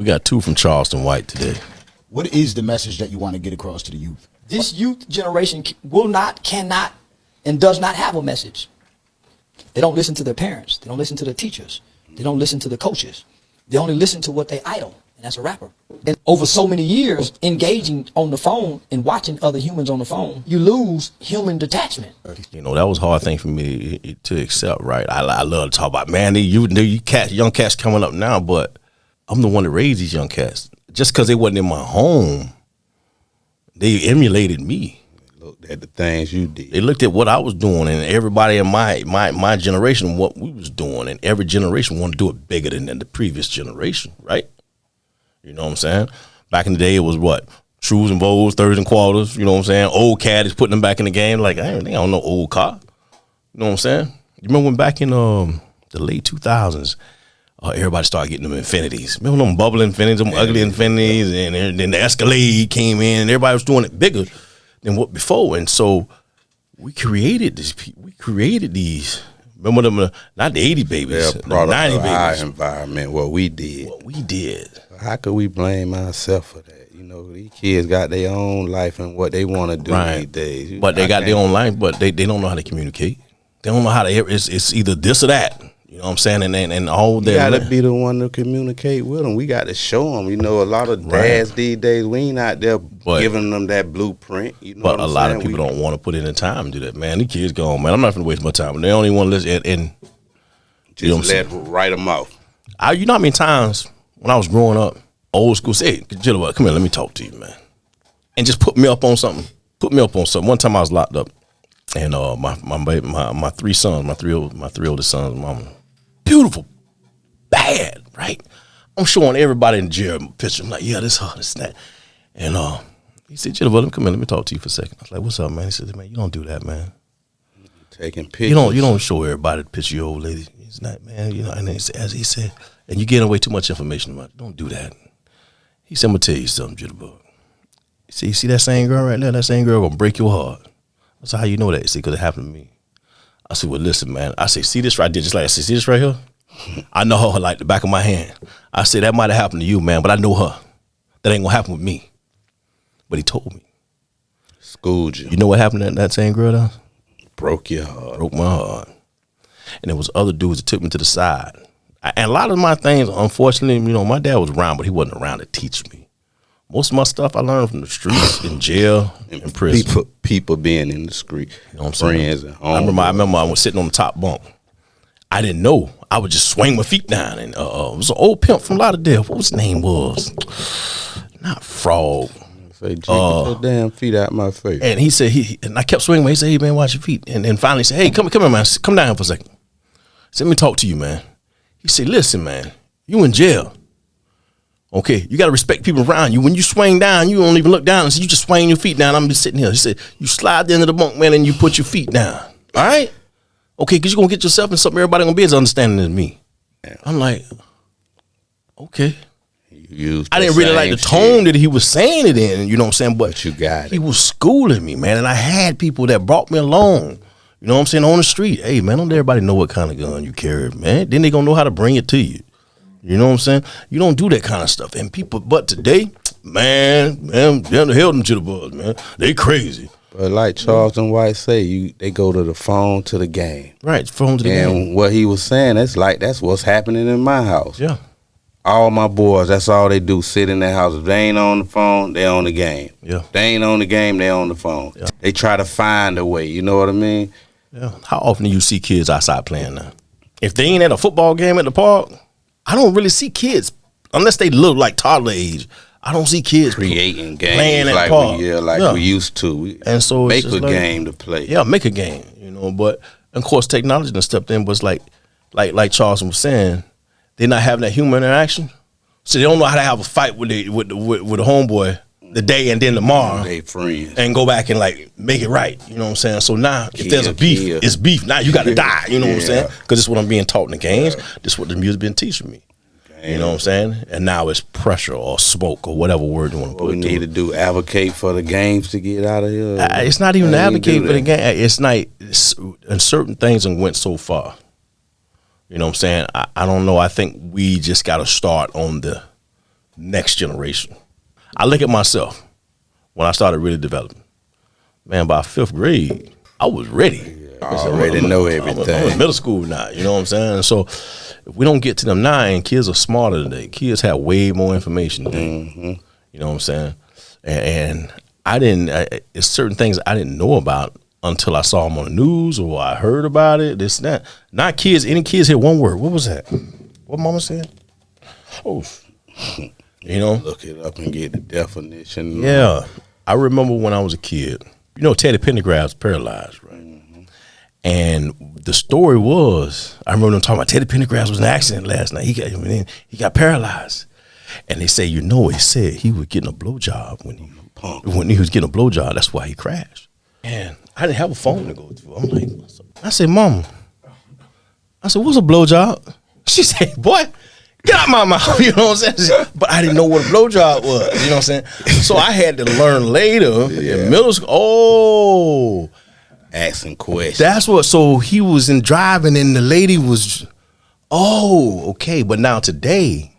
We got two from Charleston White today. What is the message that you want to get across to the youth? This youth generation cannot, and does not have a message. They don't listen to their parents. They don't listen to their teachers. They don't listen to the coaches. They only listen to what they idol, and that's a rapper. And over so many years, engaging on the phone and watching other humans on the phone, you lose human detachment. You know, that was a hard thing for me to accept, right? I love to talk about, man, you cats, young cats coming up now, but I'm the one that raised these young cats. Just because they wasn't in my home, they emulated me. Looked at the things you did. They looked at what I was doing, and everybody in my generation, what we was doing, and every generation wanted to do it bigger than the previous generation, right? You know what I'm saying? Back in the day, it was what? Trues and bowls, thirds and quarters, you know what I'm saying? Old caddies putting them back in the game. Like, I don't know old car. You know what I'm saying? You remember when back in the late 2000s, everybody started getting them Infinities. Remember them bubble Infinities, them ugly Infinities, and then the Escalade came in, and everybody was doing it bigger than what before. And so we created this. We created these. Remember them? Not the 80 babies, the 90 babies. Our environment, what we did. What we did. How could we blame ourselves for that? You know, these kids got their own life and what they want to do these days. But they got their own life, but they don't know how to communicate. They don't know how to. It's either this or that. You know what I'm saying? And all that. You got to be the one to communicate with them. We got to show them. You know, a lot of dads these days, we ain't out there giving them that blueprint. You know but a lot of people don't want to put in the time to do that, man. These kids gone, man. I'm not going to waste my time. They don't even want to listen. And just write them off. You know how many times when I was growing up, old school, say, hey, Jitterbug, come here, let me talk to you, man. And just put me up on something. One time I was locked up. And my three sons, my three oldest sons, mama, beautiful, bad, right? I'm showing everybody in jail a picture. I'm like, yeah, this her, this that. And he said, Jitterbug, come here, let me talk to you for a second. I was like, what's up, man? He said, man, you don't do that, man. Taking pictures. You don't show everybody the picture of your old lady. It's not, man. You know, and as he said, and you're giving away too much information about it. Don't do that. He said, I'm gonna tell you something, Jitterbug. You see that same girl right there? That same girl gonna break your heart. I said, how you know that? He said, because it happened to me. I said, well, listen, man. I said, see this right there? Just like I said, see this right here? I know her like the back of my hand. I said, that might have happened to you, man, but I know her. That ain't gonna happen with me. But he told me. Schooled you. You know what happened to that same girl though? Broke your heart. Broke my heart. And there was other dudes that took me to the side. And a lot of my things, unfortunately, you know, my dad was around, but he wasn't around to teach me. Most of my stuff I learned from the streets, in jail, in prison. People being in the street, you know what I'm friends saying? at home. I remember I was sitting on the top bunk. I didn't know. I would just swing my feet down. And it was an old pimp from Lauderdale. What his name was? Not Frog. Say, get your damn feet out my face. And he said, and I kept swinging. He said, hey, man, watch your feet. And then finally he said, hey, come here, man. Come down for a second. He said, let me talk to you, man. He said, listen, man, you in jail. Okay, you got to respect people around you. When you swing down, you don't even look down. So you just swing your feet down. I'm just sitting here. He said, you slide into the bunk, man, and you put your feet down. All right? Okay, because you're going to get yourself in something everybody going to be as understanding as me. Yeah. I'm like, okay. I didn't really like the tone that he was saying it in, you know what I'm saying? But you got it. He was schooling me, man. And I had people that brought me along, you know what I'm saying, on the street. Hey, man, don't everybody know what kind of gun you carry, man. Then they going to know how to bring it to you. You know what I'm saying? You don't do that kind of stuff. And people, but today, man, the hell them Jitterbugs, man. They crazy. But like Charleston White say, they go to the phone to the game. Right, phone to the game. And what he was saying, that's what's happening in my house. Yeah. All my boys, that's all they do, sit in their house. If they ain't on the phone, they on the game. Yeah. If they ain't on the game, they on the phone. Yeah. They try to find a way, you know what I mean? Yeah. How often do you see kids outside playing now? If they ain't at a football game at the park, I don't really see kids, unless they look like toddler age. I don't see kids creating games playing like we used to. And so make a game to play. Yeah, make a game, you know. But of course, technology done stepped in. But it's like Charleston was saying, they're not having that human interaction, so they don't know how to have a fight with the homeboy the day and then tomorrow, they friends, and go back and like make it right. You know what I'm saying? So now, if there's a beef, it's beef. Now you got to die. You know what I'm saying? Because this is what I'm being taught in the games. This is what the music been teaching me. You know what I'm saying? And now it's pressure or smoke or whatever word you want to put. We need to do advocate for the games to get out of here. It's not even advocate for the game. It's not. And certain things went so far. You know what I'm saying? I don't know. I think we just got to start on the next generation. I look at myself when I started really developing. Man, by 5th grade, I was ready. I already know everything. I'm in middle school now, you know what I'm saying? So if we don't get to them 9, kids are smarter today. Kids have way more information today. You know what I'm saying? And I didn't, it's certain things I didn't know about until I saw them on the news or I heard about it, this and that. Not kids, any kids hear one word. What was that? What mama said? Oh, you know? Look it up and get the definition. Yeah. I remember when I was a kid, you know, Teddy Pendergrass paralyzed, right? And the story was, I remember them talking about Teddy Pendergrass was in an accident last night. He got paralyzed. And they say, you know, he said he was getting a blowjob when he was getting a blowjob. That's why he crashed. And I didn't have a phone to go to. I'm like, I said, Mama, I said, what's a blowjob? She said, boy, get out my mouth. You know what I'm saying? But I didn't know what a blowjob was. You know what I'm saying? So I had to learn later in middle school. Oh, asking questions. That's what. So he was in driving, and the lady was, oh, okay. But now today,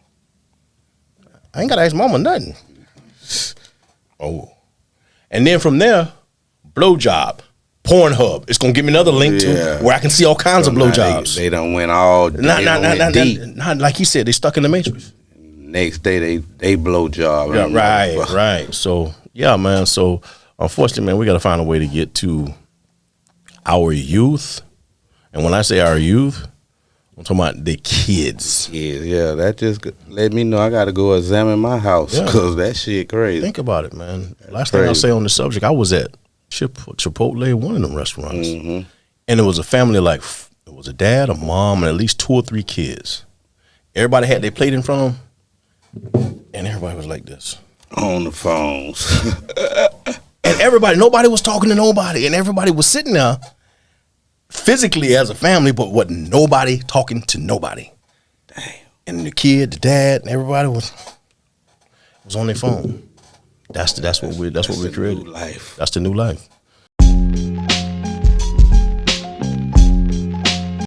I ain't gotta ask mama nothing. Oh, and then from there, blowjob, Pornhub. It's gonna give me another link to where I can see all kinds of blowjobs. They done went all deep. Not like he said. They stuck in the matrix. Next day they blowjob. Yeah, right. So yeah, man. So unfortunately, man, we gotta find a way to get to our youth, and when I say our youth, I'm talking about the kids. Yeah, that just let me know I got to go examine my house because that shit crazy. Think about it, man. Last thing I'll say on the subject, I was at Chipotle, one of them restaurants, and it was a family like it was a dad, a mom, and at least 2 or 3 kids. Everybody had their plate in front of them, and everybody was like this on the phones, and nobody was talking to nobody, and everybody was sitting there physically as a family, but wasn't nobody talking to nobody. Damn. And the kid, the dad, and everybody was on their phone. That's what we created. Life. That's the new life.